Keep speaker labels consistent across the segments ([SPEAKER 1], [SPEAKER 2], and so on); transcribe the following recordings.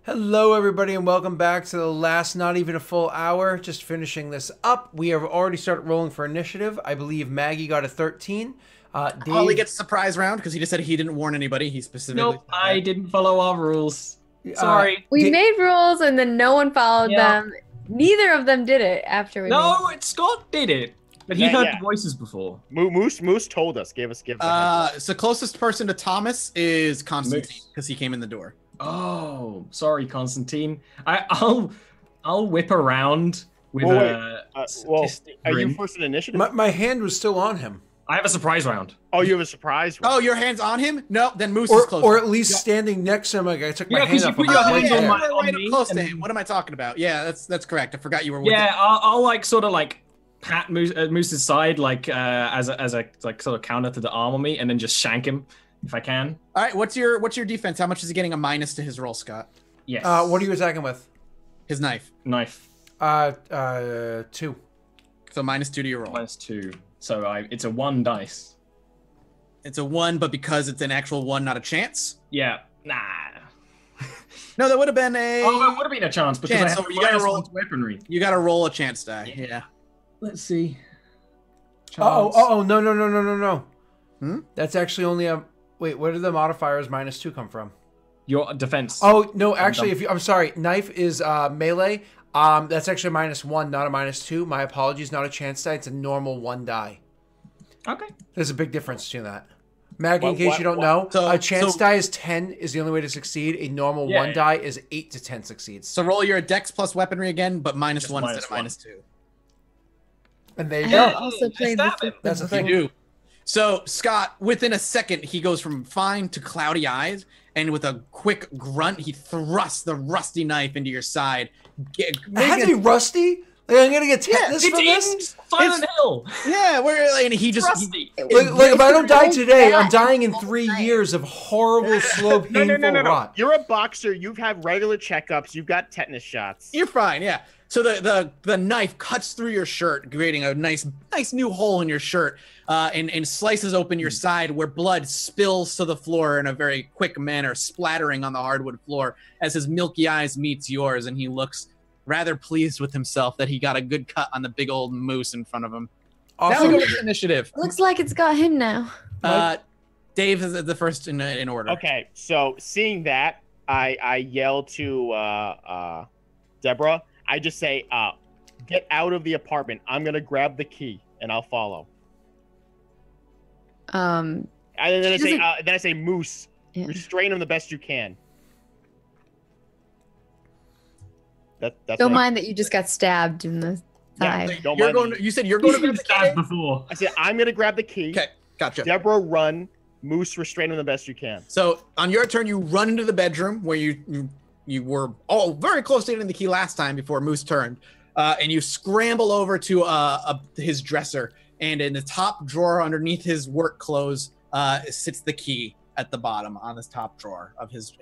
[SPEAKER 1] Hello, everybody, and welcome back to the last not even a full hour. Just finishing this up. We have already started rolling for initiative. I believe Maggie got a 13. Dave...
[SPEAKER 2] Ollie gets a surprise round because he just said he didn't warn anybody. He specifically
[SPEAKER 3] Nope, I didn't follow our rules. Sorry.
[SPEAKER 4] We made rules and then no one followed them. Neither of them did it after we
[SPEAKER 3] Scott did it. But he heard the voices before.
[SPEAKER 5] Moose told us, gave us.
[SPEAKER 2] So closest person to Thomas is Constantine because he came in the door.
[SPEAKER 3] Oh, sorry, Constantine. I'll whip around with
[SPEAKER 5] are you first in initiative?
[SPEAKER 1] My hand was still on him.
[SPEAKER 3] I have a surprise round.
[SPEAKER 5] Oh, you have a surprise round.
[SPEAKER 2] Oh, your hand's on him? No, then Moose is close.
[SPEAKER 1] Or at least standing next to him. Like I took my hand up.
[SPEAKER 3] You put your hand on
[SPEAKER 2] me. Close to him. What am I talking about? Yeah, that's correct. I forgot you were with
[SPEAKER 3] him. I'll like sort of like pat Moose's side like as a like sort of counter to the arm on me, and then just shank him if I can.
[SPEAKER 2] All right, what's your defense? How much is he getting a minus to his roll, Scott?
[SPEAKER 3] Yes.
[SPEAKER 1] What are you attacking with?
[SPEAKER 2] His knife.
[SPEAKER 1] 2.
[SPEAKER 2] So -2 to your roll.
[SPEAKER 3] -2. So it's a 1 dice.
[SPEAKER 2] It's a 1, but because it's an actual 1, not a chance?
[SPEAKER 3] Yeah. Nah.
[SPEAKER 2] No, that would have been a...
[SPEAKER 3] Oh, that would have been a chance because I have
[SPEAKER 2] you gotta roll
[SPEAKER 3] weaponry.
[SPEAKER 2] You gotta roll a chance die. Yeah.
[SPEAKER 3] Let's see.
[SPEAKER 1] No. That's actually only a... Wait, where did the modifiers -2 come from?
[SPEAKER 3] Your defense.
[SPEAKER 1] Oh, no, actually, I'm sorry. Knife is melee. That's actually -1, not a -2. My apologies, not a chance die. It's a normal 1 die.
[SPEAKER 3] Okay.
[SPEAKER 1] There's a big difference between that. Maggie, in case you don't know, a chance die is 10 is the only way to succeed. A normal 1 die is 8 to 10 succeeds.
[SPEAKER 2] So roll your dex plus weaponry again, but -1 instead of -2.
[SPEAKER 1] And there you go.
[SPEAKER 4] Also played
[SPEAKER 1] That's the thing.
[SPEAKER 2] You do. So Scott, within a second, he goes from fine to cloudy eyes, and with a quick grunt, he thrusts the rusty knife into your side.
[SPEAKER 1] It has to be rusty? Like, I'm gonna get tetanus from this?
[SPEAKER 3] It's Silent Hill.
[SPEAKER 2] Yeah, and he just...
[SPEAKER 3] Rusty.
[SPEAKER 1] Like, if I don't die today, I'm dying in 3 years of horrible, slow, painful rot.
[SPEAKER 5] You're a boxer. You've had regular checkups. You've got tetanus shots.
[SPEAKER 2] You're fine, yeah. So the knife cuts through your shirt, creating a nice new hole in your shirt, and slices open your side where blood spills to the floor in a very quick manner, splattering on the hardwood floor as his milky eyes meets yours, and he looks rather pleased with himself that he got a good cut on the big old moose in front of him.
[SPEAKER 1] Awesome.
[SPEAKER 2] Now we go to the initiative.
[SPEAKER 4] Looks like it's got him now.
[SPEAKER 2] Dave is the first in order.
[SPEAKER 5] Okay, so seeing that, I yell to Deborah. I just say, get out of the apartment. I'm going to grab the key, and I'll follow. And then I say, Moose, restrain him the best you can. That's
[SPEAKER 4] don't mind that you just got stabbed in the side.
[SPEAKER 5] Yeah,
[SPEAKER 2] you said you're going to grab the key?
[SPEAKER 3] Before.
[SPEAKER 5] I said, I'm going to grab the key.
[SPEAKER 2] Okay, gotcha.
[SPEAKER 5] Deborah, run. Moose, restrain him the best you can.
[SPEAKER 2] So on your turn, you run into the bedroom where you were very close to getting the key last time before Moose turned, and you scramble over to his dresser, and in the top drawer underneath his work clothes sits the key at the bottom on this top drawer of his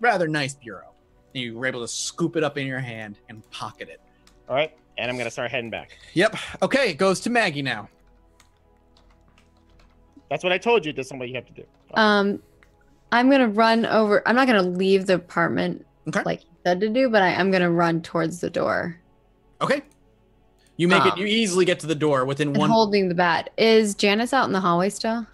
[SPEAKER 2] rather nice bureau. And you were able to scoop it up in your hand and pocket it.
[SPEAKER 5] All right, and I'm gonna start heading back.
[SPEAKER 2] Yep. Okay, it goes to Maggie now.
[SPEAKER 5] That's what I told you. That's something you have to do.
[SPEAKER 4] I'm gonna run over. I'm not gonna leave the apartment.
[SPEAKER 2] Okay.
[SPEAKER 4] Like you said to do, but I'm gonna run towards the door.
[SPEAKER 2] Okay. You make it. You easily get to the door within one.
[SPEAKER 4] Holding the bat. Is Janice out in the hallway still?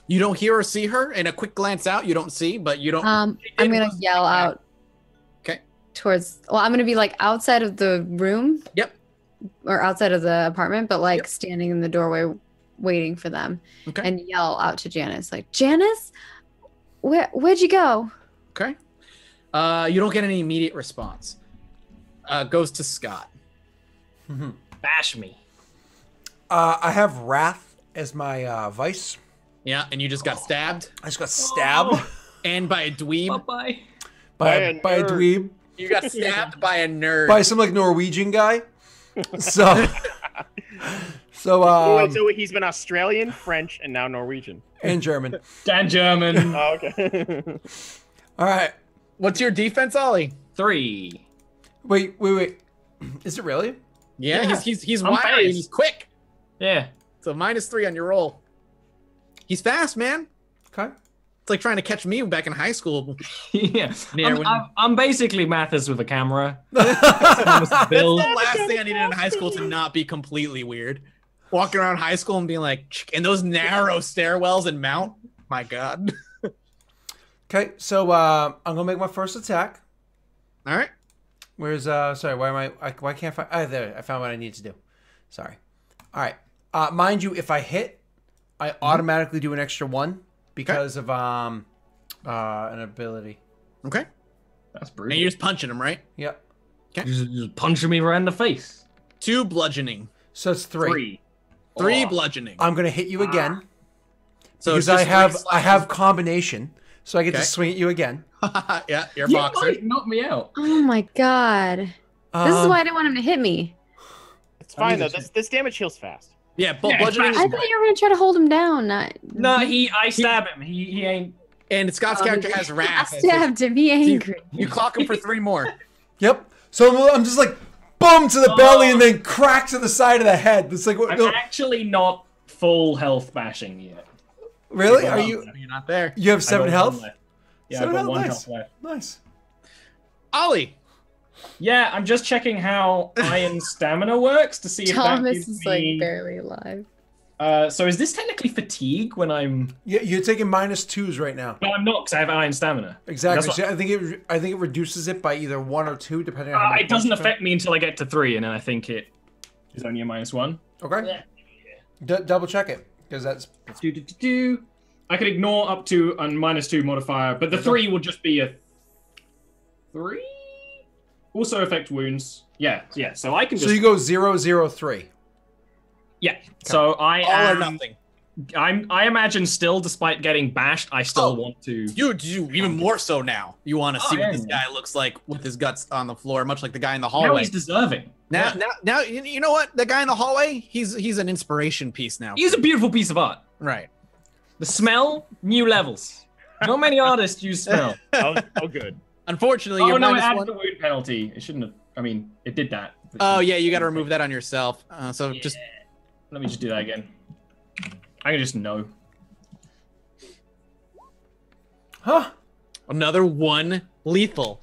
[SPEAKER 2] You don't hear or see her. In a quick glance out, you don't see, but you don't.
[SPEAKER 4] I'm gonna yell out.
[SPEAKER 2] Okay.
[SPEAKER 4] Towards. Well, I'm gonna be like outside of the room.
[SPEAKER 2] Yep.
[SPEAKER 4] Or outside of the apartment, but like standing in the doorway, waiting for them.
[SPEAKER 2] Okay.
[SPEAKER 4] And yell out to Janice, like, Janice, where'd you go?
[SPEAKER 2] Okay. You don't get any immediate response. Goes to Scott.
[SPEAKER 3] Bash me.
[SPEAKER 1] I have Wrath as my vice.
[SPEAKER 2] Yeah, and you just got stabbed.
[SPEAKER 1] I just got stabbed.
[SPEAKER 2] And by a dweeb.
[SPEAKER 3] Bye-bye.
[SPEAKER 1] By a dweeb.
[SPEAKER 2] You got stabbed by a nerd.
[SPEAKER 1] By some like Norwegian guy. So
[SPEAKER 5] so he's been Australian, French, and now Norwegian.
[SPEAKER 1] And German.
[SPEAKER 3] Dan German.
[SPEAKER 5] Oh, okay.
[SPEAKER 1] All right.
[SPEAKER 2] What's your defense, Ollie?
[SPEAKER 3] 3.
[SPEAKER 1] Wait. Is it really?
[SPEAKER 2] Yeah. He's
[SPEAKER 3] I'm
[SPEAKER 2] wiry and
[SPEAKER 3] fast.
[SPEAKER 2] he's quick.
[SPEAKER 3] Yeah.
[SPEAKER 2] So -3 on your roll. He's fast, man.
[SPEAKER 1] Okay.
[SPEAKER 2] It's like trying to catch me back in high school.
[SPEAKER 3] Yeah,
[SPEAKER 2] Yeah,
[SPEAKER 3] I'm basically Mathas with a camera.
[SPEAKER 2] That's the last thing I needed in high school to not be completely weird. Walking around high school and being like, in those narrow stairwells and mount. My God.
[SPEAKER 1] Okay, so I'm gonna make my first attack.
[SPEAKER 2] All right.
[SPEAKER 1] Where's sorry, why can't I find there, I found what I need to do. Sorry. All right. Mind you, if I hit, I automatically do an extra 1 because of an ability.
[SPEAKER 2] Okay.
[SPEAKER 3] That's brutal.
[SPEAKER 2] And you're just punching him, right?
[SPEAKER 1] Yep.
[SPEAKER 2] Okay.
[SPEAKER 3] You're just punching me right in the face.
[SPEAKER 2] 2 bludgeoning.
[SPEAKER 1] So it's 3.
[SPEAKER 2] 3 bludgeoning.
[SPEAKER 1] I'm gonna hit you again.
[SPEAKER 2] So
[SPEAKER 1] because
[SPEAKER 2] it's just
[SPEAKER 1] I have combination, so I get
[SPEAKER 2] Okay.
[SPEAKER 1] to swing at you again.
[SPEAKER 2] Yeah, you're a
[SPEAKER 3] You
[SPEAKER 2] boxer.
[SPEAKER 3] might knock me out.
[SPEAKER 4] Oh my god. This is why I didn't want him to hit me.
[SPEAKER 5] It's fine though. This damage heals fast.
[SPEAKER 2] Yeah,
[SPEAKER 3] Yeah,
[SPEAKER 2] bludgeoning
[SPEAKER 3] it's
[SPEAKER 2] is
[SPEAKER 4] I thought you were gonna try to hold him down. Not.
[SPEAKER 3] No, I stab him. He ain't.
[SPEAKER 2] And Scott's character has
[SPEAKER 4] I
[SPEAKER 2] wrath.
[SPEAKER 4] stabbed him. Be angry.
[SPEAKER 2] You clock him for 3 more.
[SPEAKER 1] Yep. So I'm just like, boom to the belly and then crack to the side of the head. It's like,
[SPEAKER 3] I'm actually not full health bashing yet.
[SPEAKER 1] really?
[SPEAKER 3] Hold
[SPEAKER 1] Are
[SPEAKER 3] on.
[SPEAKER 1] you?
[SPEAKER 2] You're not there.
[SPEAKER 1] You have
[SPEAKER 3] I
[SPEAKER 1] 7
[SPEAKER 3] got
[SPEAKER 1] health?
[SPEAKER 3] one left. Yeah,
[SPEAKER 1] 7
[SPEAKER 3] I've got
[SPEAKER 1] health,
[SPEAKER 3] 1
[SPEAKER 1] nice.
[SPEAKER 3] health left.
[SPEAKER 1] Nice.
[SPEAKER 2] Ollie.
[SPEAKER 3] Yeah, I'm just checking how iron stamina works to see if that
[SPEAKER 4] Thomas
[SPEAKER 3] gives
[SPEAKER 4] is like
[SPEAKER 3] me...
[SPEAKER 4] barely alive.
[SPEAKER 3] So is this technically fatigue when I'm...
[SPEAKER 1] Yeah, you're taking -2s right now.
[SPEAKER 3] No, I'm not, because I have iron stamina.
[SPEAKER 1] Exactly.
[SPEAKER 3] That's
[SPEAKER 1] So I think it reduces it by either 1 or 2, depending on how many
[SPEAKER 3] It doesn't
[SPEAKER 1] points you
[SPEAKER 3] affect me until I get to 3, and then I think it is only a -1.
[SPEAKER 1] have. Okay. Double check it, because that's.
[SPEAKER 3] I could ignore up to a -2 modifier, but the 3 will just be a 3. Also affect wounds. Yeah. So I can just.
[SPEAKER 1] So you go 0, 0, 3.
[SPEAKER 3] Yeah. So I
[SPEAKER 2] All
[SPEAKER 3] am.
[SPEAKER 2] or nothing.
[SPEAKER 3] I imagine still, despite getting bashed, I still want to.
[SPEAKER 2] You do even more so now. You want to see
[SPEAKER 3] yeah,
[SPEAKER 2] what this
[SPEAKER 3] yeah.
[SPEAKER 2] guy looks like with his guts on the floor, much like the guy in the
[SPEAKER 3] Now
[SPEAKER 2] hallway.
[SPEAKER 3] he's deserving.
[SPEAKER 2] Now, you know what? The guy in the hallway, he's an inspiration piece now.
[SPEAKER 3] He's a beautiful piece of art.
[SPEAKER 2] Right.
[SPEAKER 3] The smell, new levels. Not many artists use smell.
[SPEAKER 5] Oh good.
[SPEAKER 2] Unfortunately,
[SPEAKER 3] Oh
[SPEAKER 2] you're
[SPEAKER 3] no, it
[SPEAKER 2] -1.
[SPEAKER 3] added the wound penalty. It shouldn't have. I mean, it did that.
[SPEAKER 2] Oh yeah, you got to remove that on yourself. So
[SPEAKER 3] Yeah.
[SPEAKER 2] just
[SPEAKER 3] Let me just do that again. I can just know.
[SPEAKER 1] Huh?
[SPEAKER 2] another 1 lethal.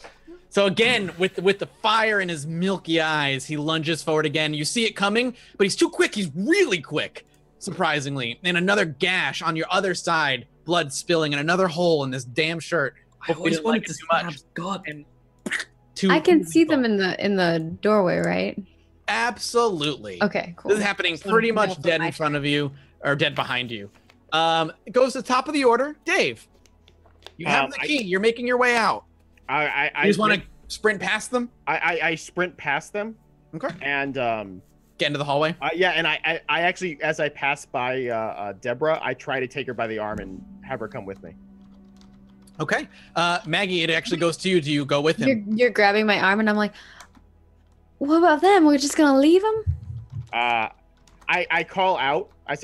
[SPEAKER 2] So again, with the fire in his milky eyes, he lunges forward again. You see it coming, but he's too quick. He's really quick, surprisingly. And another gash on your other side, blood spilling, and another hole in this damn shirt.
[SPEAKER 3] I always
[SPEAKER 2] didn't
[SPEAKER 3] wanted
[SPEAKER 2] like
[SPEAKER 3] to
[SPEAKER 2] it too much.
[SPEAKER 3] stab God.
[SPEAKER 2] And
[SPEAKER 4] I can see them in the doorway, right?
[SPEAKER 2] Absolutely.
[SPEAKER 4] Okay, cool.
[SPEAKER 2] This is happening pretty much dead in front of you, or dead behind you. It goes to the top of the order. Dave, you have the key. You're making your way out.
[SPEAKER 5] I
[SPEAKER 2] You just want to sprint past them?
[SPEAKER 5] I sprint past them.
[SPEAKER 2] Okay.
[SPEAKER 5] And
[SPEAKER 2] Get into the hallway?
[SPEAKER 5] yeah, and I actually, as I pass by Deborah, I try to take her by the arm and have her come with me.
[SPEAKER 2] Okay. Maggie, it actually goes to you. Do you go with him?
[SPEAKER 4] You're grabbing my arm, and I'm like, "What about them? We're just gonna leave them?"
[SPEAKER 5] I call out. I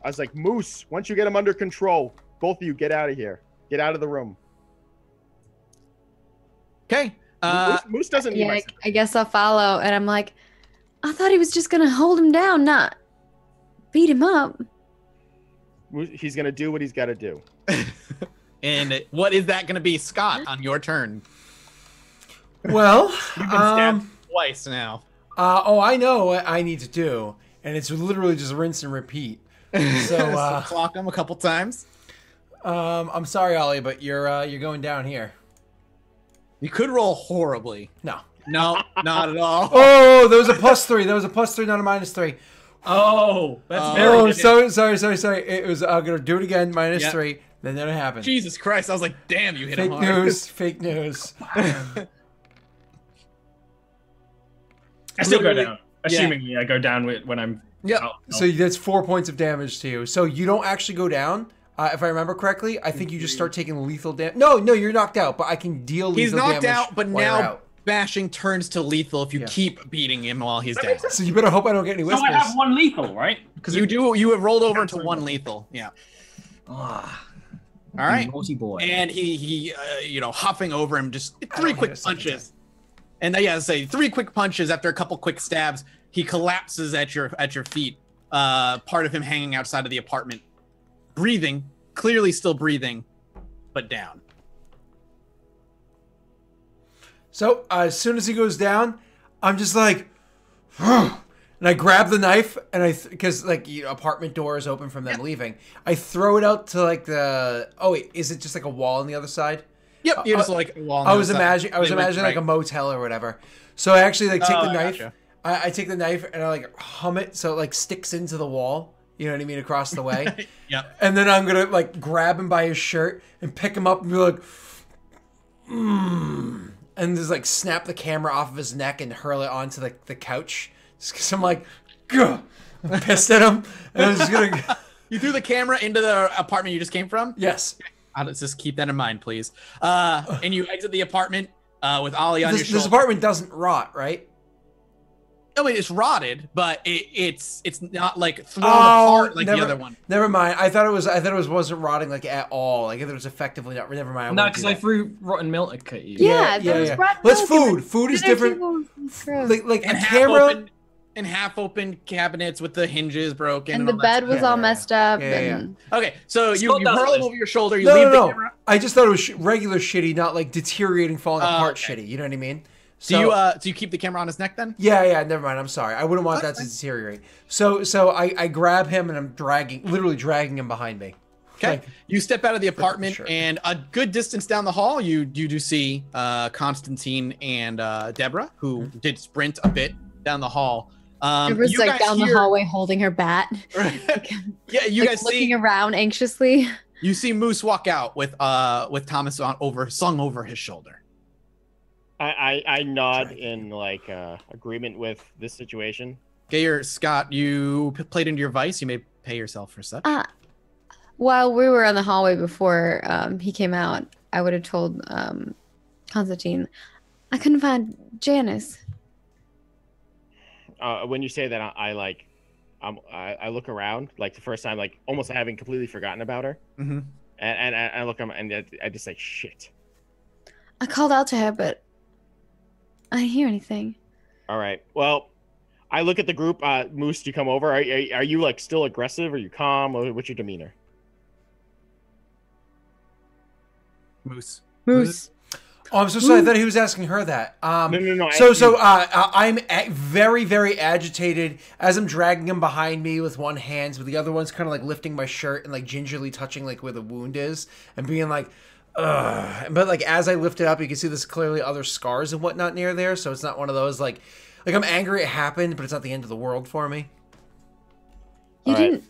[SPEAKER 5] was like, Moose, once you get him under control, both of you get out of here. Get out of the room.
[SPEAKER 2] Okay.
[SPEAKER 5] Moose doesn't need
[SPEAKER 4] Yeah,
[SPEAKER 5] my
[SPEAKER 4] I guess I'll follow. And I'm like, I thought he was just gonna hold him down, not beat him up.
[SPEAKER 5] He's gonna do what he's got to do.
[SPEAKER 2] And what is that going to be, Scott, on your turn?
[SPEAKER 1] Well,
[SPEAKER 2] You've been stabbed twice now.
[SPEAKER 1] I know what I need to do, and it's literally just rinse and repeat. So,
[SPEAKER 2] Clock him a couple times.
[SPEAKER 1] I'm sorry, Ollie, but you're going down here.
[SPEAKER 2] You could roll horribly.
[SPEAKER 1] No.
[SPEAKER 2] No, not at all.
[SPEAKER 1] Oh, there was a +3. There was a +3, not a -3.
[SPEAKER 3] Oh, that's very
[SPEAKER 1] Oh,
[SPEAKER 3] good.
[SPEAKER 1] sorry. It was. I'm gonna do it again.
[SPEAKER 2] Yep.
[SPEAKER 1] -3. Then it happened.
[SPEAKER 2] Jesus Christ! I was like, "Damn, you hit him
[SPEAKER 1] Fake
[SPEAKER 2] hard."
[SPEAKER 1] news. Fake news.
[SPEAKER 3] I still go
[SPEAKER 2] Literally-
[SPEAKER 3] down. Assumingly, I go down when I'm.
[SPEAKER 2] Yep.
[SPEAKER 3] out.
[SPEAKER 1] So that's 4 points of damage to you. So you don't actually go down. If I remember correctly, I think you just start taking lethal damage. No, you're knocked out, but I can deal lethal
[SPEAKER 2] He's knocked
[SPEAKER 1] damage
[SPEAKER 2] out, but
[SPEAKER 1] while you're
[SPEAKER 2] now
[SPEAKER 1] out.
[SPEAKER 2] bashing turns to lethal if you keep beating him while he's down.
[SPEAKER 1] So you better hope I don't get any
[SPEAKER 3] So
[SPEAKER 1] whispers.
[SPEAKER 3] I have 1 lethal, right? Because
[SPEAKER 2] You have rolled over into 1 lethal. Yeah. All right.
[SPEAKER 3] naughty boy.
[SPEAKER 2] And he huffing over him, just
[SPEAKER 1] I
[SPEAKER 2] 3
[SPEAKER 1] don't
[SPEAKER 2] quick
[SPEAKER 1] hit a second
[SPEAKER 2] punches. And yeah, say 3 quick punches after a couple quick stabs. He collapses at your feet. Part of him hanging outside of the apartment, breathing, clearly still breathing. but down.
[SPEAKER 1] So as soon as he goes down, I'm just like, and I grab the knife and because like apartment door is open from them leaving. I throw it out to like the. Oh wait, is it just like a wall on the other side?
[SPEAKER 2] Yep, you're just like a wall. On
[SPEAKER 1] I
[SPEAKER 2] the
[SPEAKER 1] was
[SPEAKER 2] other side.
[SPEAKER 1] imagining like a motel or whatever. So I actually like take the knife.
[SPEAKER 2] Gotcha.
[SPEAKER 1] I take the knife and I like hum it so it like sticks into the wall. You know what I mean? Across the way.
[SPEAKER 2] Yep.
[SPEAKER 1] And then I'm gonna like grab him by his shirt and pick him up and be like, and just like snap the camera off of his neck and hurl it onto the couch. Just because I'm like, gah! I'm pissed at him. And I'm just gonna.
[SPEAKER 2] You threw the camera into the apartment you just came from?
[SPEAKER 1] Yes.
[SPEAKER 2] Let's just keep that in mind, please. And you exit the apartment with Ollie on your shoulder.
[SPEAKER 1] This apartment doesn't rot, right?
[SPEAKER 2] I mean, it's rotted, but it's not like thrown apart like the other one.
[SPEAKER 1] Never mind. I thought it wasn't rotting like at all. Like it was effectively not. Never mind.
[SPEAKER 6] No, because I threw rotten milk at you.
[SPEAKER 4] Yeah, there was rotten
[SPEAKER 1] Well, it's
[SPEAKER 4] milk in
[SPEAKER 1] food.
[SPEAKER 4] the
[SPEAKER 1] Food is
[SPEAKER 4] dinner
[SPEAKER 1] different.
[SPEAKER 4] table. It's gross.
[SPEAKER 1] Like
[SPEAKER 2] And
[SPEAKER 1] a camera.
[SPEAKER 2] half open cabinets with the hinges broken.
[SPEAKER 4] And the
[SPEAKER 2] all that
[SPEAKER 4] bed
[SPEAKER 2] stuff.
[SPEAKER 4] was all messed up.
[SPEAKER 1] Yeah, yeah.
[SPEAKER 4] and
[SPEAKER 2] Okay, so you
[SPEAKER 6] Scott does
[SPEAKER 2] hurl him
[SPEAKER 6] this.
[SPEAKER 2] over your shoulder. You leave the camera.
[SPEAKER 1] I just thought it was regular shitty, not like deteriorating, falling apart
[SPEAKER 2] okay.
[SPEAKER 1] shitty. You know what I mean?
[SPEAKER 2] Do you keep the camera on his neck then?
[SPEAKER 1] Yeah. Never mind. I'm sorry. I wouldn't want that to deteriorate. So I grab him and I'm literally dragging him behind me.
[SPEAKER 2] Okay.
[SPEAKER 1] Like,
[SPEAKER 2] You step out of the apartment,
[SPEAKER 1] Sure.
[SPEAKER 2] and a good distance down the hall, you do see Constantine and Deborah, who did sprint a bit down the hall.
[SPEAKER 4] Deborah's
[SPEAKER 2] you
[SPEAKER 4] like
[SPEAKER 2] guys
[SPEAKER 4] down the
[SPEAKER 2] hear-
[SPEAKER 4] hallway holding her bat.
[SPEAKER 2] Yeah, you
[SPEAKER 4] like,
[SPEAKER 2] guys
[SPEAKER 4] looking
[SPEAKER 2] see
[SPEAKER 4] around anxiously.
[SPEAKER 2] you see Moose walk out with Thomas slung over his shoulder.
[SPEAKER 5] I nod in like agreement with this situation.
[SPEAKER 2] Okay, Scott, you played into your vice. You may pay yourself for such.
[SPEAKER 4] While we were on the hallway before he came out, I would have told Constantine, I couldn't find Janice.
[SPEAKER 5] When you say that, I look around like the first time, like almost having completely forgotten about her,
[SPEAKER 2] Mm-hmm.
[SPEAKER 5] and I look and I just say shit.
[SPEAKER 4] I called out to her, but I didn't hear anything.
[SPEAKER 5] All right, well, I look at the group. Moose, do you come over? Are you like still aggressive? Are you calm? Or what's your demeanor?
[SPEAKER 2] Moose.
[SPEAKER 1] Oh, I'm so sorry. I thought he was asking her that.
[SPEAKER 5] No.
[SPEAKER 1] I'm very, very agitated as I'm dragging him behind me with one hand, with the other one's kind of like lifting my shirt and like gingerly touching like where the wound is and being like, ugh. But like as I lift it up, you can see there's clearly other scars and whatnot near there. So it's not one of those like I'm angry it happened, but it's not the end of the world for me.
[SPEAKER 4] You
[SPEAKER 5] All right.
[SPEAKER 4] didn't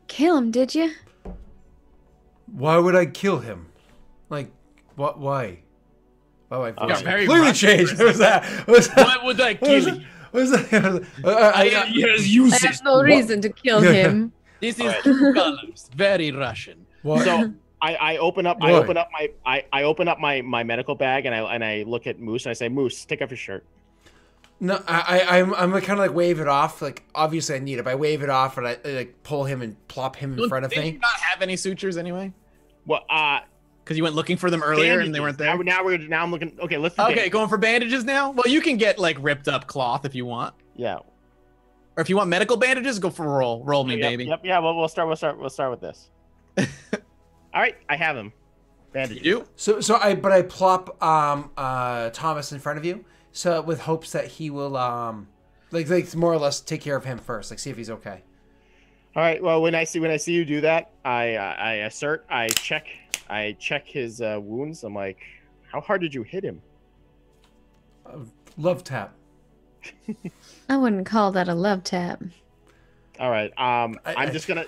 [SPEAKER 4] kill him, did you?
[SPEAKER 1] Why would I kill him? Like, what? Why? Oh, I
[SPEAKER 5] Yeah,
[SPEAKER 2] very
[SPEAKER 1] completely
[SPEAKER 2] Russian
[SPEAKER 1] changed. What was that? What was that?
[SPEAKER 2] Why would I kill you?
[SPEAKER 1] What was that?
[SPEAKER 6] Yes,
[SPEAKER 4] I have no reason to kill him.
[SPEAKER 2] This is two colors. Very Russian.
[SPEAKER 1] What?
[SPEAKER 5] So I open up my medical bag and I look at Moose and I say, Moose, take off your shirt.
[SPEAKER 1] No, I'm kind of like wave it off. Like obviously I need it. But I wave it off and I like pull him and plop him in front of
[SPEAKER 2] Did
[SPEAKER 1] me.
[SPEAKER 2] you not have any sutures anyway?
[SPEAKER 5] Well,
[SPEAKER 2] Because you went looking for them earlier and they weren't there.
[SPEAKER 5] Now I'm looking. Okay, let's.
[SPEAKER 2] Okay, going for bandages now. Well, you can get like ripped up cloth if you want,
[SPEAKER 5] Yeah.
[SPEAKER 2] or if you want medical bandages, go for roll. Roll me,
[SPEAKER 5] Yep,
[SPEAKER 2] baby.
[SPEAKER 5] Yep. Yeah. Well, we'll start with this. All right, I have him. Bandage.
[SPEAKER 2] You?
[SPEAKER 1] So I plop Thomas in front of you. So with hopes that he will like more or less take care of him first. Like see if he's okay.
[SPEAKER 5] All right. Well, when I see you do that, I check his wounds. I'm like, how hard did you hit him?
[SPEAKER 1] Love tap.
[SPEAKER 4] I wouldn't call that a love tap.
[SPEAKER 5] All right. I'm just gonna.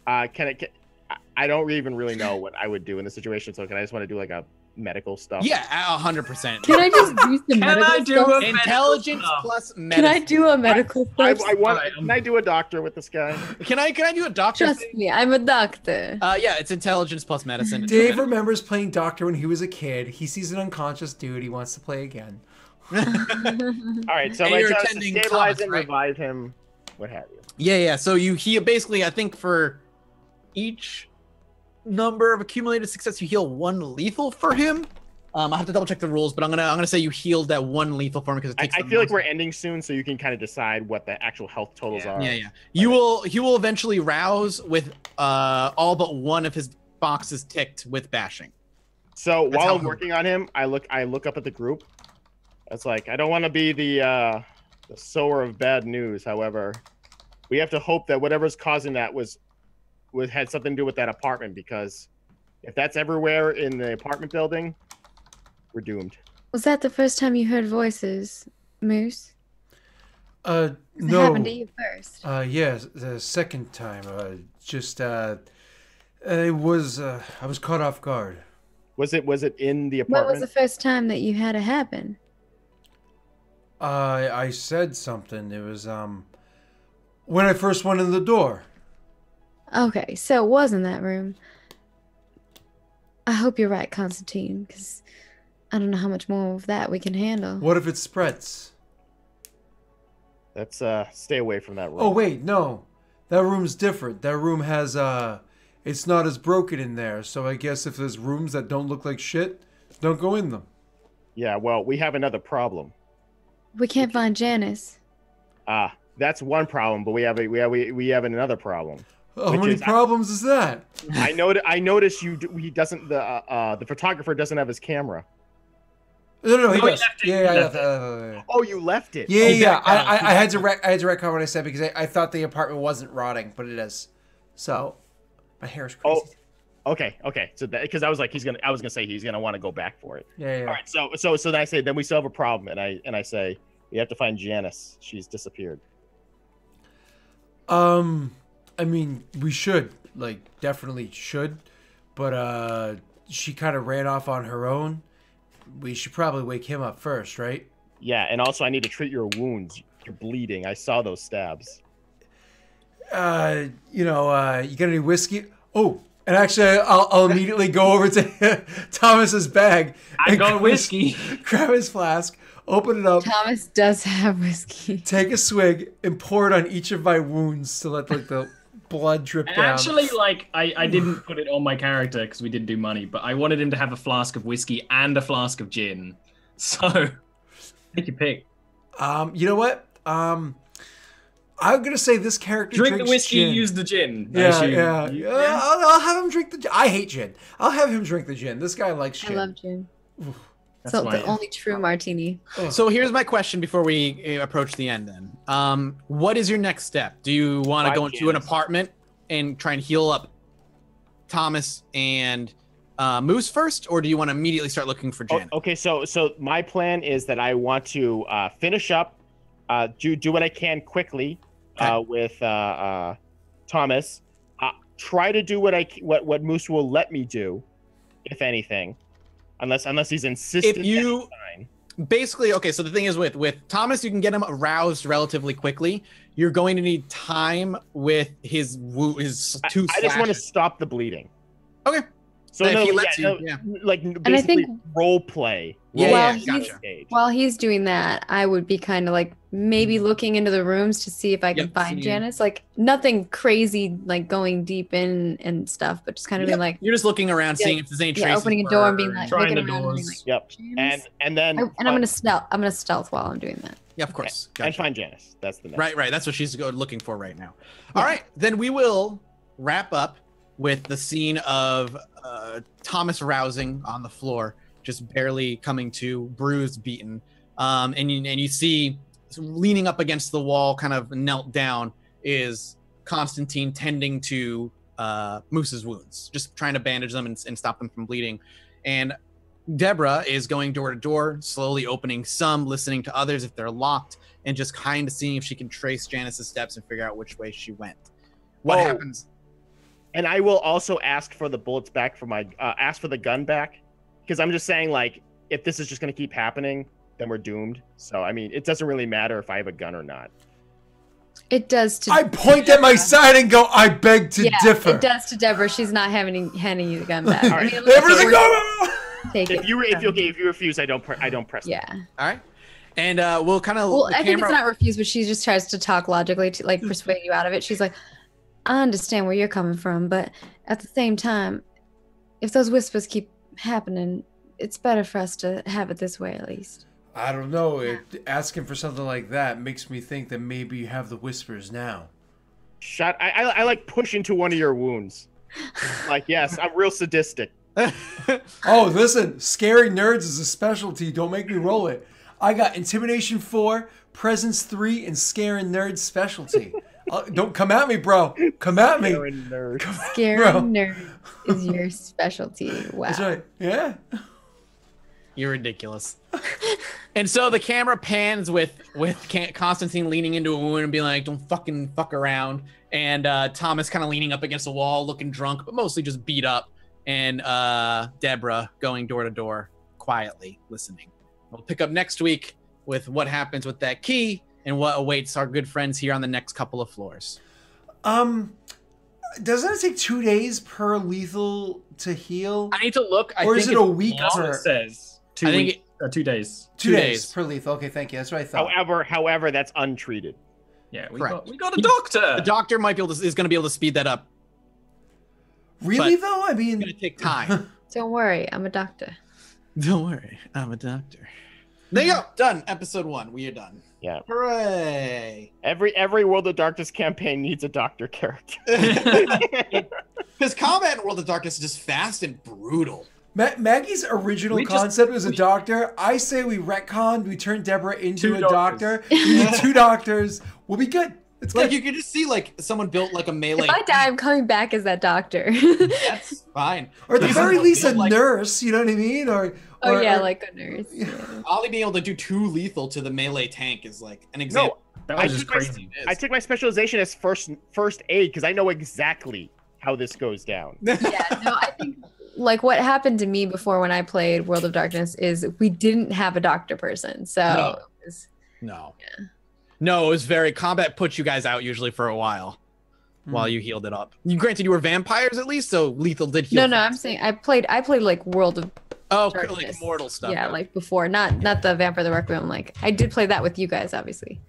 [SPEAKER 5] I don't even really know what I would do in this situation. So can I just want to do like a medical stuff?
[SPEAKER 2] Yeah, 100%.
[SPEAKER 4] Can I just do some
[SPEAKER 6] Can
[SPEAKER 4] medical
[SPEAKER 6] I do
[SPEAKER 4] stuff?
[SPEAKER 6] a
[SPEAKER 2] Intelligence
[SPEAKER 6] medical stuff?
[SPEAKER 2] plus
[SPEAKER 4] Can
[SPEAKER 2] medicine.
[SPEAKER 4] I do a medical
[SPEAKER 5] I
[SPEAKER 4] stuff?
[SPEAKER 5] want.
[SPEAKER 6] Alright,
[SPEAKER 5] Can I do a doctor with this guy?
[SPEAKER 2] Can I do a doctor?
[SPEAKER 4] Trust me, I'm a doctor.
[SPEAKER 2] Yeah, it's intelligence plus medicine.
[SPEAKER 1] Dave remembers playing doctor when he was a kid. He sees an unconscious dude. He wants to play again.
[SPEAKER 5] All right. So
[SPEAKER 2] And
[SPEAKER 5] my
[SPEAKER 2] you're
[SPEAKER 5] job is to
[SPEAKER 2] attending
[SPEAKER 5] stabilize
[SPEAKER 2] Thomas,
[SPEAKER 5] him,
[SPEAKER 2] right?
[SPEAKER 5] revive him, what have you.
[SPEAKER 2] Yeah. So he basically, I think for each number of accumulated success, you heal one lethal for him. I have to double check the rules, but I'm gonna say you healed that one lethal for him because it takes.
[SPEAKER 5] I feel like we're ending soon, so you can kind of decide what the actual health totals are.
[SPEAKER 2] Yeah. He will eventually rouse with all but one of his boxes ticked with bashing.
[SPEAKER 5] So
[SPEAKER 2] That's
[SPEAKER 5] while
[SPEAKER 2] how
[SPEAKER 5] I'm
[SPEAKER 2] it
[SPEAKER 5] working on him, I look up at the group. It's like I don't want to be the sower of bad news. However, we have to hope that whatever's causing that had something to do with that apartment, because if that's everywhere in the apartment building, we're doomed.
[SPEAKER 4] Was that the first time you heard voices, Moose? It
[SPEAKER 1] No.
[SPEAKER 4] happened to you first.
[SPEAKER 1] Yes, the second time. It was. I was caught off guard.
[SPEAKER 5] Was it in the
[SPEAKER 4] When was
[SPEAKER 5] apartment?
[SPEAKER 4] the first time that you had it happen?
[SPEAKER 1] I said something. It was when I first went in the door.
[SPEAKER 4] Okay, so it was in that room. I hope you're right, Constantine, because I don't know how much more of that we can handle.
[SPEAKER 1] What if it spreads?
[SPEAKER 5] Let's stay away from that room.
[SPEAKER 1] Oh wait, no, that room's different. That room has it's not as broken in there. So I guess if there's rooms that don't look like shit, don't go in them.
[SPEAKER 5] Yeah, well, we have another problem.
[SPEAKER 4] We can't find Janice.
[SPEAKER 5] That's one problem, but we have another problem.
[SPEAKER 1] How
[SPEAKER 5] Which
[SPEAKER 1] many
[SPEAKER 5] is-
[SPEAKER 1] problems is that?
[SPEAKER 5] I noticed he doesn't the photographer doesn't have his camera.
[SPEAKER 1] No, he
[SPEAKER 6] No, he
[SPEAKER 1] does.
[SPEAKER 6] left it,
[SPEAKER 1] Yeah,
[SPEAKER 6] he
[SPEAKER 1] I
[SPEAKER 6] left
[SPEAKER 1] left.
[SPEAKER 5] Oh, you left it.
[SPEAKER 1] Yeah,
[SPEAKER 6] Oh,
[SPEAKER 1] yeah.
[SPEAKER 6] back down.
[SPEAKER 1] I had to retcon what I said because I thought the apartment wasn't rotting, but it is. So my hair is crazy.
[SPEAKER 5] Oh, okay. So because I was gonna say he's gonna want to go back for it.
[SPEAKER 1] Yeah.
[SPEAKER 5] All right. So then I say then we still have a problem, and I say we have to find Janice. She's disappeared.
[SPEAKER 1] I mean, we should, definitely should, but she kind of ran off on her own. We should probably wake him up first, right?
[SPEAKER 5] Yeah, and also I need to treat your wounds. You're bleeding. I saw those stabs.
[SPEAKER 1] You got any whiskey? Oh, and actually, I'll immediately go over to Thomas's bag.
[SPEAKER 6] I
[SPEAKER 1] and
[SPEAKER 6] got
[SPEAKER 1] grab
[SPEAKER 6] whiskey.
[SPEAKER 1] Grab his flask, open it up,
[SPEAKER 4] Thomas does have whiskey.
[SPEAKER 1] take a swig, and pour it on each of my wounds to let the blood drip
[SPEAKER 6] And
[SPEAKER 1] down.
[SPEAKER 6] actually, I didn't put it on my character because we didn't do money, but I wanted him to have a flask of whiskey and a flask of gin. So, take your pick.
[SPEAKER 1] You know what? I'm gonna say this character
[SPEAKER 6] Drink the
[SPEAKER 1] drinks
[SPEAKER 6] whiskey,
[SPEAKER 1] gin.
[SPEAKER 6] use the gin. I
[SPEAKER 1] Yeah,
[SPEAKER 6] assume.
[SPEAKER 1] yeah. I'll have him drink the gin. I hate gin. I'll have him drink the gin. This guy likes
[SPEAKER 4] I
[SPEAKER 1] gin.
[SPEAKER 4] love gin.
[SPEAKER 6] That's
[SPEAKER 4] So
[SPEAKER 6] why-
[SPEAKER 4] the only true martini.
[SPEAKER 2] So here's my question before we approach the end. Then, what is your next step? Do you want to
[SPEAKER 5] Find
[SPEAKER 2] go into an
[SPEAKER 5] Janice.
[SPEAKER 2] apartment and try and heal up Thomas and Moose first, or do you want to immediately start looking for Janet?
[SPEAKER 5] Okay, so my plan is that I want to finish up, do what I can quickly with Thomas. Try to do what Moose will let me do, if anything, unless he's insistent.
[SPEAKER 2] If you-
[SPEAKER 5] that it's fine.
[SPEAKER 2] Basically, okay. So the thing is, with Thomas, you can get him aroused relatively quickly. You're going to need time with his two.
[SPEAKER 5] I just want to
[SPEAKER 2] slashes.
[SPEAKER 5] stop the bleeding.
[SPEAKER 2] Okay.
[SPEAKER 5] So
[SPEAKER 2] If
[SPEAKER 5] no,
[SPEAKER 2] he lets you, yeah.
[SPEAKER 5] like
[SPEAKER 4] I
[SPEAKER 5] basically
[SPEAKER 4] think-
[SPEAKER 5] role play.
[SPEAKER 2] Yeah,
[SPEAKER 4] While
[SPEAKER 2] yeah,
[SPEAKER 4] he's-
[SPEAKER 2] gotcha.
[SPEAKER 5] Stage.
[SPEAKER 4] While he's doing that, I would be kind of like maybe looking into the rooms to see if I can
[SPEAKER 2] Yep,
[SPEAKER 4] find
[SPEAKER 2] see.
[SPEAKER 4] Janice. Like nothing crazy, like going deep in and stuff, but just kind of
[SPEAKER 2] Yep.
[SPEAKER 4] being like,
[SPEAKER 2] You're just looking around, seeing if there's any traces.
[SPEAKER 4] opening a door and being
[SPEAKER 2] for-
[SPEAKER 4] like,
[SPEAKER 6] Trying
[SPEAKER 4] looking
[SPEAKER 6] the
[SPEAKER 4] around and being
[SPEAKER 6] doors.
[SPEAKER 4] like,
[SPEAKER 5] Yep.
[SPEAKER 4] Janice?
[SPEAKER 5] And then
[SPEAKER 4] And I'm gonna stealth. I'm gonna stealth while I'm doing that.
[SPEAKER 2] yeah, of course.
[SPEAKER 5] and
[SPEAKER 2] Gotcha.
[SPEAKER 5] find Janice. That's the next.
[SPEAKER 2] Right. That's what she's looking for right now. All right, then we will wrap up with the scene of Thomas rousing on the floor, just barely coming to, bruised, beaten, and you see leaning up against the wall, kind of knelt down, is Constantine tending to Moose's wounds, just trying to bandage them and stop them from bleeding, and Deborah is going door to door, slowly opening some, listening to others if they're locked, and just kind of seeing if she can trace Janice's steps and figure out which way she went. What
[SPEAKER 5] Oh.
[SPEAKER 2] happens?
[SPEAKER 5] And I will also ask for the bullets back for my ask for the gun back, because I'm just saying, like, if this is just going to keep happening, then we're doomed. So I mean, it doesn't really matter if I have a gun or not.
[SPEAKER 4] It does to.
[SPEAKER 1] I point at my side and go, I beg to
[SPEAKER 4] yeah,
[SPEAKER 1] differ.
[SPEAKER 4] it does to Deborah. She's not handing you the gun back.
[SPEAKER 5] All
[SPEAKER 4] I
[SPEAKER 5] right.
[SPEAKER 4] mean, unless
[SPEAKER 1] Deborah's like,
[SPEAKER 4] you're-
[SPEAKER 1] no.
[SPEAKER 4] take
[SPEAKER 5] If
[SPEAKER 4] it.
[SPEAKER 5] you refuse, I don't press.
[SPEAKER 4] Yeah.
[SPEAKER 2] All right, and we'll kind of.
[SPEAKER 4] Well, I think it's not refused, but she just tries to talk logically to like persuade you out of it. She's like, I understand where you're coming from, but at the same time, if those whispers keep happening, it's better for us to have it this way at least.
[SPEAKER 1] I don't know. Asking for something like that makes me think that maybe you have the whispers now.
[SPEAKER 5] I like push into one of your wounds. Like, yes, I'm real sadistic.
[SPEAKER 1] Oh, listen, scary nerds is a specialty. Don't make me roll it. I got Intimidation 4, Presence 3, and Scaring Nerds specialty. Don't come at me, bro. Come at me.
[SPEAKER 5] Scaring nerds.
[SPEAKER 4] Scaring nerd is your specialty. Wow.
[SPEAKER 1] That's right. Yeah.
[SPEAKER 2] You're ridiculous. And so the camera pans with Constantine leaning into a wound and being like, "Don't fucking fuck around." And Thomas kind of leaning up against the wall, looking drunk, but mostly just beat up. And Deborah going door to door, quietly listening. We'll pick up next week with what happens with that key and what awaits our good friends here on the next couple of floors.
[SPEAKER 1] Doesn't it take 2 days per lethal to heal?
[SPEAKER 2] I need to look.
[SPEAKER 1] Or is it a week
[SPEAKER 3] That's what
[SPEAKER 1] per?
[SPEAKER 3] it says. 2
[SPEAKER 2] I think
[SPEAKER 3] weeks, 2 days.
[SPEAKER 1] 2
[SPEAKER 2] 2
[SPEAKER 1] days
[SPEAKER 2] days.
[SPEAKER 1] per lethal. Okay, thank you. That's what I thought.
[SPEAKER 5] However, that's untreated.
[SPEAKER 3] Yeah, we
[SPEAKER 2] Correct.
[SPEAKER 3] got a doctor.
[SPEAKER 2] The doctor might be able to is going to be able to speed that up.
[SPEAKER 1] Really
[SPEAKER 2] but-
[SPEAKER 1] though? I
[SPEAKER 2] It's
[SPEAKER 1] mean,
[SPEAKER 2] going to take time.
[SPEAKER 4] Don't worry, I'm a doctor.
[SPEAKER 2] Don't worry, I'm a doctor. There you go. Done. Episode 1. We are done.
[SPEAKER 5] Yeah.
[SPEAKER 2] Hooray!
[SPEAKER 5] Every World of Darkness campaign needs a doctor character.
[SPEAKER 2] Because combat in World of Darkness is just fast and brutal.
[SPEAKER 1] Maggie's original
[SPEAKER 3] We just-
[SPEAKER 1] concept was a doctor. I say we retconned. We turned Deborah into
[SPEAKER 3] Two
[SPEAKER 1] a
[SPEAKER 3] doctors.
[SPEAKER 1] doctor. We need 2 doctors. We'll be good. It's
[SPEAKER 2] Like
[SPEAKER 1] good.
[SPEAKER 2] you could just see like someone built like a melee.
[SPEAKER 4] If I die, I'm coming back as that doctor.
[SPEAKER 2] That's fine.
[SPEAKER 1] Or at the
[SPEAKER 2] Like,
[SPEAKER 1] very
[SPEAKER 2] someone
[SPEAKER 1] least, a
[SPEAKER 2] built, like-
[SPEAKER 1] nurse. You know what I mean?
[SPEAKER 4] Oh yeah,
[SPEAKER 1] or-
[SPEAKER 4] like a nurse. Yeah.
[SPEAKER 2] Ollie being able to do 2 lethal to the melee tank is like an example.
[SPEAKER 3] That
[SPEAKER 5] I
[SPEAKER 3] was just
[SPEAKER 5] took my-
[SPEAKER 3] crazy.
[SPEAKER 5] I took my specialization as first aid because I know exactly how this goes down.
[SPEAKER 4] Yeah, no, I think like what happened to me before when I played World of Darkness is we didn't have a doctor person. So
[SPEAKER 2] No.
[SPEAKER 4] it was,
[SPEAKER 2] No. No, it was very combat puts you guys out usually for a while while you healed it up. You granted you were vampires at least, so lethal did heal.
[SPEAKER 4] no, I'm
[SPEAKER 2] fast.
[SPEAKER 4] saying I played like World of
[SPEAKER 2] Oh,
[SPEAKER 4] Darkness.
[SPEAKER 2] like mortal stuff.
[SPEAKER 4] Yeah, like before, not the Vampire the Requiem. Like I did play that with you guys, obviously.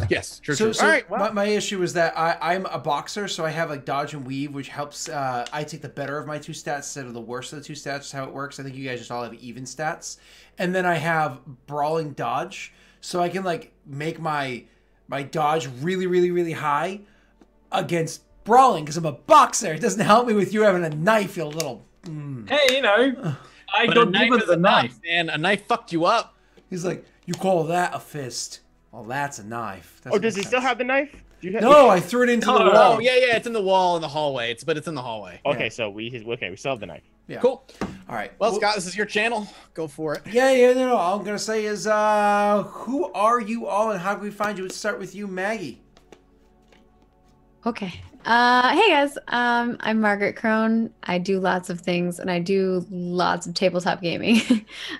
[SPEAKER 2] yes, true.
[SPEAKER 1] So,
[SPEAKER 2] All right.
[SPEAKER 1] my issue is that I'm a boxer, so I have like dodge and weave, which helps. I take the better of my 2 stats instead of the worst of the 2 stats. Is how it works. I think you guys just all have even stats, and then I have brawling dodge, so I can like make my dodge really, really, really high against brawling because I'm a boxer. It doesn't help me with you having a knife, you little.
[SPEAKER 3] Hey, you know, I
[SPEAKER 2] But a
[SPEAKER 3] got
[SPEAKER 2] knife
[SPEAKER 3] given
[SPEAKER 2] is
[SPEAKER 3] the
[SPEAKER 2] a
[SPEAKER 3] knife.
[SPEAKER 2] man. A knife fucked you up.
[SPEAKER 1] He's like, you call that a fist? Well, that's a knife.
[SPEAKER 5] Oh, does he still have the knife? Do you have?
[SPEAKER 1] No, I threw it into the
[SPEAKER 3] No.
[SPEAKER 1] wall.
[SPEAKER 2] Oh, yeah, it's in the wall in the hallway. But it's in the hallway.
[SPEAKER 5] Okay, so we still have the knife.
[SPEAKER 1] Yeah.
[SPEAKER 2] Cool.
[SPEAKER 1] All right.
[SPEAKER 2] Well, Scott, this is your channel. Go for it.
[SPEAKER 1] Yeah, no. All I'm gonna say is, who are you all, and how can we find you? Let's start with you, Maggie.
[SPEAKER 4] Okay. Hey guys. I'm Margaret Crone. I do lots of things, and I do lots of tabletop gaming.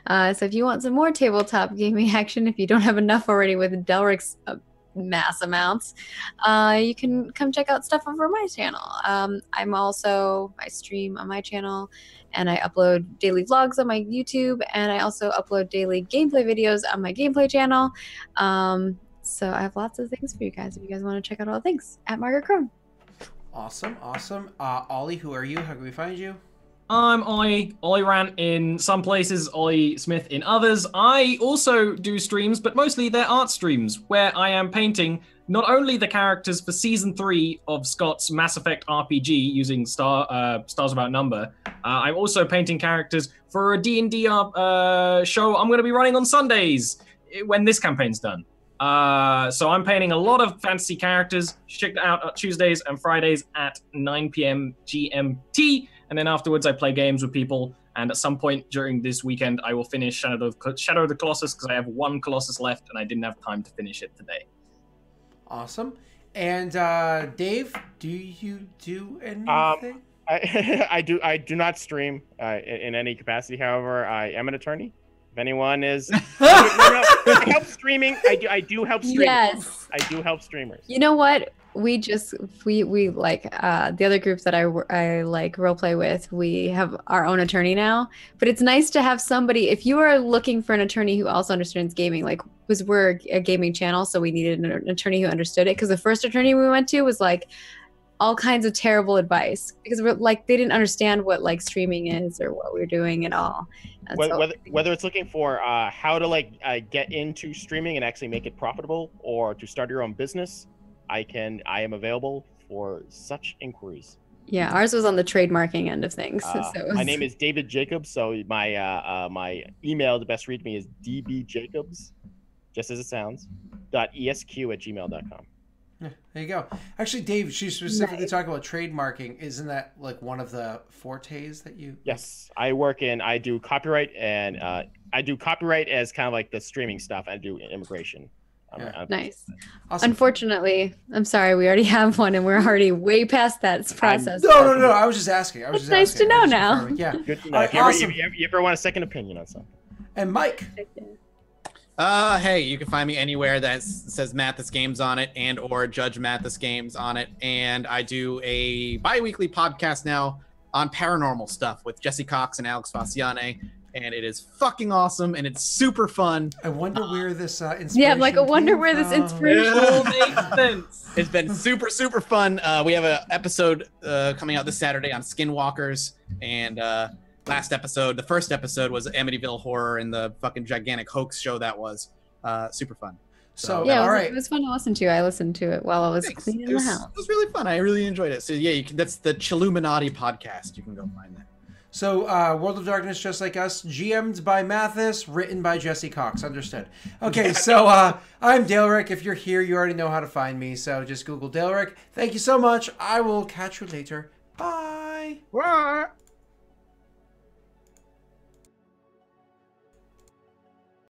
[SPEAKER 4] So if you want some more tabletop gaming action, if you don't have enough already with Daelric's mass amounts, you can come check out stuff over my channel. I stream on my channel, and I upload daily vlogs on my YouTube, and I also upload daily gameplay videos on my gameplay channel. So I have lots of things for you guys if you guys want to check out all the things at Margaret Crone.
[SPEAKER 1] Awesome. Ollie, who are you? How can we find you?
[SPEAKER 3] I'm Ollie Rant in some places, Ollie Smith in others. I also do streams, but mostly they're art streams where I am painting not only the characters for Season 3 of Scott's Mass Effect RPG using Stars Without Number. I'm also painting characters for a D&D show I'm going to be running on Sundays when this campaign's done. So I'm painting a lot of fantasy characters. Check it out on Tuesdays and Fridays at 9 p.m. GMT. And then afterwards, I play games with people. And at some point during this weekend, I will finish Shadow of the Colossus because I have 1 Colossus left and I didn't have time to finish it today.
[SPEAKER 1] Awesome. And Dave, do you do anything?
[SPEAKER 5] I do not stream in any capacity. However, I am an attorney. If anyone is, I help streaming. I do help streamers.
[SPEAKER 4] Yes.
[SPEAKER 5] I do help streamers.
[SPEAKER 4] You know what? We like the other group that I like role play with. We have our own attorney now, but it's nice to have somebody. If you are looking for an attorney who also understands gaming, like because we're a gaming channel, so we needed an attorney who understood it. Because the first attorney we went to was like all kinds of terrible advice because we're like they didn't understand what like streaming is or what we're doing at all. And so-
[SPEAKER 5] Whether it's looking for how to get into streaming and actually make it profitable, or to start your own business, I am available for such inquiries.
[SPEAKER 4] Yeah, ours was on the trademarking end of things. So it was...
[SPEAKER 5] My name is David Jacobs, so my email to best read me is dbjacobs, just as it sounds, .esq@gmail.com.
[SPEAKER 1] Yeah, there you go. Actually, Dave, she's specifically talking about trademarking. Isn't that like one of the fortes that you?
[SPEAKER 5] Yes, I do copyright, and I do copyright as kind of like the streaming stuff. I do immigration.
[SPEAKER 4] Nice.
[SPEAKER 1] Awesome.
[SPEAKER 4] Unfortunately, I'm sorry, we already have one, and we're already way past that process.
[SPEAKER 1] No. I was just asking.
[SPEAKER 4] It's nice to know now.
[SPEAKER 1] Yeah.
[SPEAKER 5] Good to know.
[SPEAKER 1] Awesome.
[SPEAKER 5] If you ever want a second opinion on something.
[SPEAKER 1] And Mike.
[SPEAKER 2] Hey, you can find me anywhere that says Mathas Games on it and or Judge Mathas Games on it. And I do a bi-weekly podcast now on paranormal stuff with Jesse Cox and Alex Faciane. And it is fucking awesome, and it's super fun.
[SPEAKER 1] I wonder where this inspiration
[SPEAKER 4] Yeah, I'm like, I wonder
[SPEAKER 1] came
[SPEAKER 4] where this
[SPEAKER 1] from.
[SPEAKER 4] inspiration
[SPEAKER 3] Makes sense.
[SPEAKER 2] It's been super, super fun. We have an episode coming out this Saturday on Skinwalkers, and the first episode was Amityville Horror and the fucking gigantic hoax show that was. Super fun.
[SPEAKER 1] So
[SPEAKER 4] yeah,
[SPEAKER 1] all right.
[SPEAKER 4] it was fun to listen to. I listened to it while I was cleaning the house.
[SPEAKER 2] It was really fun. I really enjoyed it. So yeah, that's the Chilluminati podcast. You can go find that.
[SPEAKER 1] So, World of Darkness, Just Like Us, GM'd by Mathas, written by Jesse Cox. Understood. Okay, so I'm Daelric. If you're here, you already know how to find me. So just Google Daelric. Thank you so much. I will catch you later. Bye.
[SPEAKER 2] What?